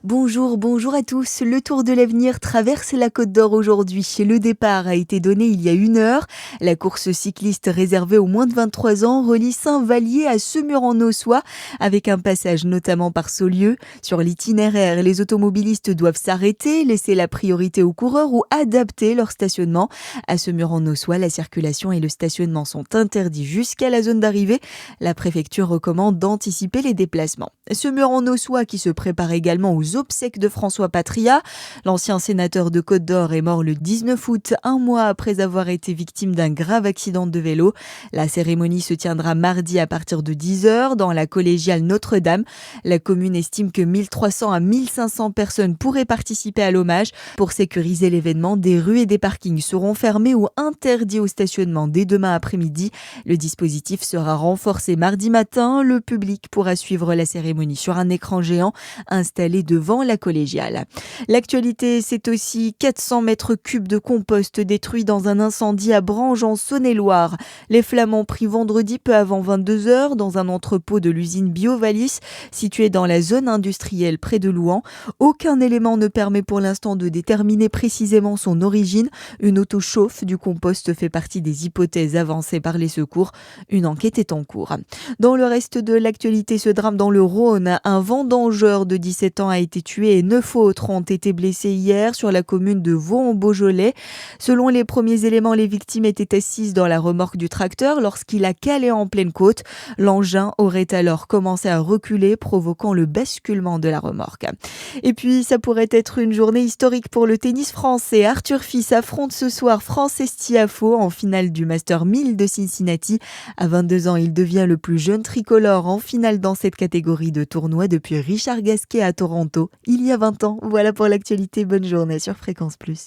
Bonjour à tous. Le Tour de l'Avenir traverse la Côte d'Or aujourd'hui. Le départ a été donné il y a 1 heure. La course cycliste réservée aux moins de 23 ans relie Saint-Vallier à Semur-en-Auxois avec un passage notamment par Saulieu. Sur l'itinéraire, les automobilistes doivent s'arrêter, laisser la priorité aux coureurs ou adapter leur stationnement. À Semur-en-Auxois, la circulation et le stationnement sont interdits jusqu'à la zone d'arrivée. La préfecture recommande d'anticiper les déplacements. Semur-en-Auxois qui se prépare également aux obsèques de François Patria. L'ancien sénateur de Côte d'Or est mort le 19 août, un mois après avoir été victime d'un grave accident de vélo. La cérémonie se tiendra mardi à partir de 10 h dans la collégiale Notre-Dame. La commune estime que 1300 à 1500 personnes pourraient participer à l'hommage. Pour sécuriser l'événement, des rues et des parkings seront fermés ou interdits au stationnement dès demain après-midi. Le dispositif sera renforcé mardi matin. Le public pourra suivre la cérémonie sur un écran géant installé devant la collégiale. L'actualité, c'est aussi 400 mètres cubes de compost détruits dans un incendie à Branges en Saône-et-Loire. Les flammes ont pris vendredi peu avant 22 h dans un entrepôt de l'usine Biovalis situé dans la zone industrielle près de Louhans. Aucun élément ne permet pour l'instant de déterminer précisément son origine. Une auto-chauffe du compost fait partie des hypothèses avancées par les secours. Une enquête est en cours. Dans le reste de l'actualité, ce drame dans le Rhône, un vendangeur de 17 ans a été tué et 9 autres ont été blessés hier sur la commune de Vaux-en-Beaujolais. Selon les premiers éléments, les victimes étaient assises dans la remorque du tracteur lorsqu'il a calé en pleine côte. L'engin aurait alors commencé à reculer, provoquant le basculement de la remorque. Et puis, ça pourrait être une journée historique pour le tennis français. Arthur Fils affronte ce soir Frances Tiafoe en finale du Master 1000 de Cincinnati. À 22 ans, il devient le plus jeune tricolore en finale dans cette catégorie de tournoi depuis Richard Gasquet à Toronto, il y a 20 ans. Voilà pour l'actualité, bonne journée sur Fréquence Plus.